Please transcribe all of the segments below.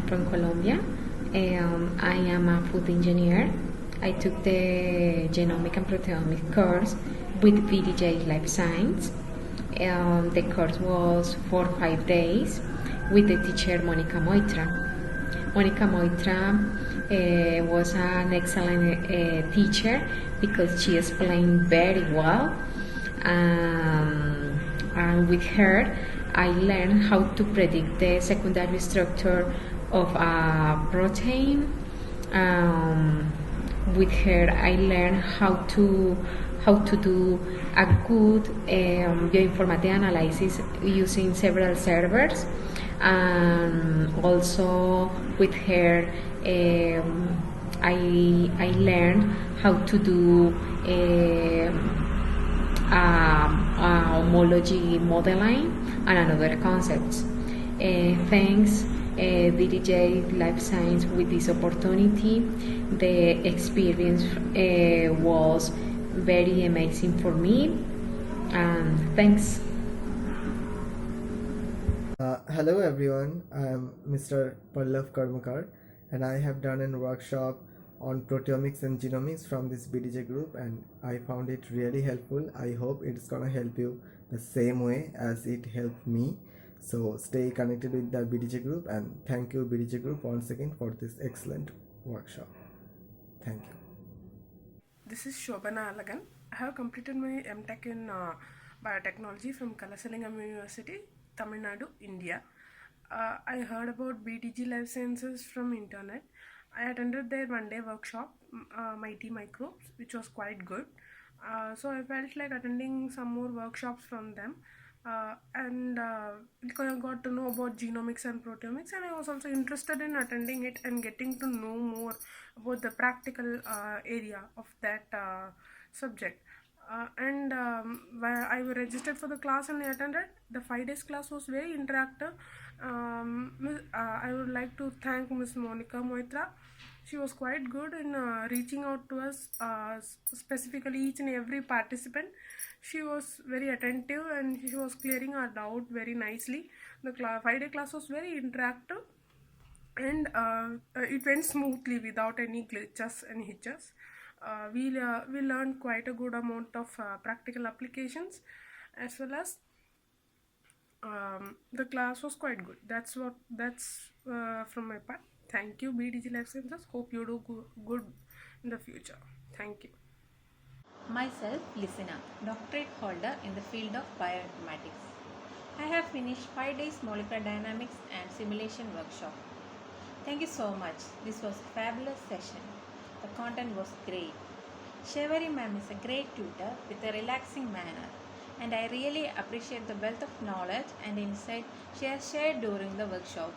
from Colombia. I am a food engineer. I took the Genomics and Proteomics course with BDG Lifesciences. The course was for 5 days with the teacher Monica Moitra. Monica Moitra was an excellent teacher because she explained very well. And with her, I learned how to predict the secondary structure of a protein. With her, I learned how to do a good bioinformatics analysis using several servers. Also with her, I learned how to do homology modeling and another concepts. Thanks BDG Life Science with this opportunity. The experience was very amazing for me, and thanks. Hello everyone, I am Mr. Pallav Karmakar and I have done a workshop on proteomics and genomics from this BDG group, and I found it really helpful. I hope it's gonna help you the same way as it helped me. So stay connected with the BDG group, and thank you BDG group once again for this excellent workshop. Thank you. This is Shobana Alagan. I have completed my MTech in biotechnology from Kalasalingam University, Tamil Nadu, India. I heard about BDG Lifesciences from internet. I attended their one-day workshop, Mighty Microbes, which was quite good. So I felt like attending some more workshops from them. And got to know about genomics and proteomics, and I was also interested in attending it and getting to know more about the practical area of that subject. I registered for the class and I attended. The 5 days class was very interactive. I would like to thank Miss Monica Moitra. She was quite good in reaching out to us, specifically each and every participant. She was very attentive and she was clearing our doubt very nicely. The 5-day class was very interactive, and it went smoothly without any glitches and hitches. We learned quite a good amount of practical applications, as well as the class was quite good. That's from my part. Thank you, BDG Lifesciences. Hope you do good in the future. Thank you. Myself, Lisina, doctorate holder in the field of bioinformatics. I have finished 5 days molecular dynamics and simulation workshop. Thank you so much. This was a fabulous session. The content was great. Shevari ma'am is a great tutor with a relaxing manner, and I really appreciate the wealth of knowledge and insight she has shared during the workshop.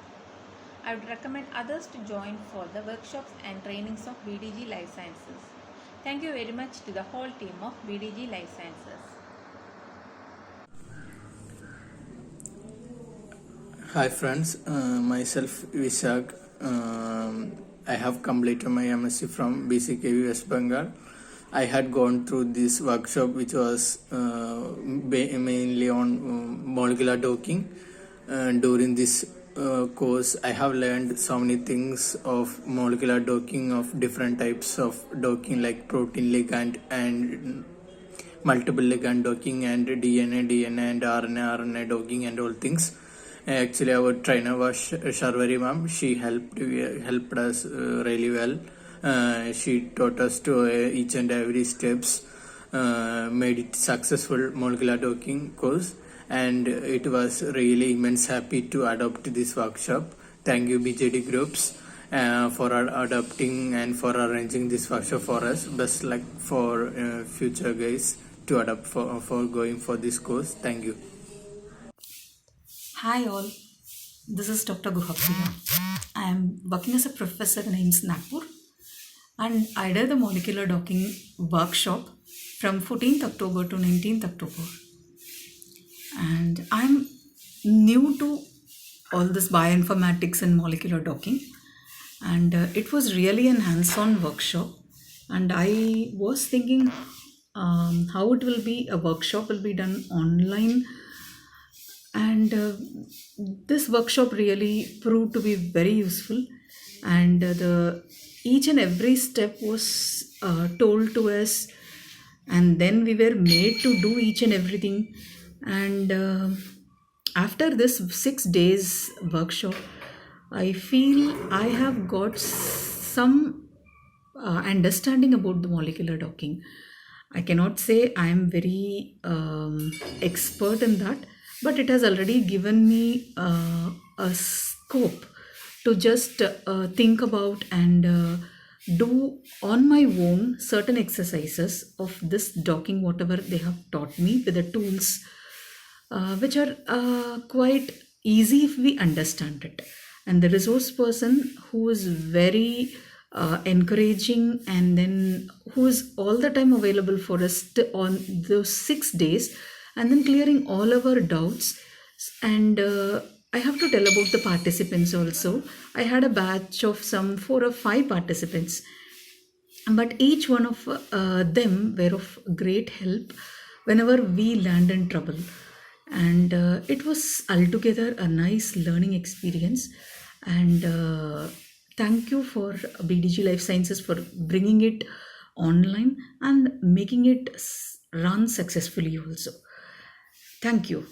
I would recommend others to join for the workshops and trainings of BDG Life Sciences. Thank you very much to the whole team of BDG Life Sciences. Hi friends, myself Vishak. I have completed my MSc from BCKV West Bengal. I had gone through this workshop which was mainly on molecular docking. During this course, I have learned so many things of molecular docking, of different types of docking like protein ligand and multiple ligand docking, and DNA and RNA docking and all things. Actually, our trainer was Sharvari ma'am. She helped us really well. She taught us to each and every steps, made it successful molecular docking course, and it was really immense happy to adopt this workshop. Thank you BJD groups for adopting and for arranging this workshop for us. Best luck for future guys to adopt for going for this course. Thank you. Hi all, this is Dr. Guhapriya. I am working as a professor in AIIMS Nagpur, and I did the molecular docking workshop from 14th October to 19th October. And I'm new to all this bioinformatics and molecular docking, and it was really an hands-on workshop. And I was thinking how it will be, a workshop will be done online And this workshop really proved to be very useful, and the each and every step was told to us, and then we were made to do each and everything. And after this 6 days workshop, I feel I have got some understanding about the molecular docking. I cannot say I am very expert in that, but it has already given me a scope to just think about and do on my own certain exercises of this docking, whatever they have taught me with the tools, which are quite easy if we understand it. And the resource person who is very encouraging, and then who is all the time available for us on those 6 days, and then clearing all our doubts. And I have to tell about the participants also. I had a batch of some 4 or 5 participants, but each one of them were of great help whenever we land in trouble. And it was altogether a nice learning experience. And thank you for BDG Life Sciences for bringing it online and making it run successfully also. Thank you.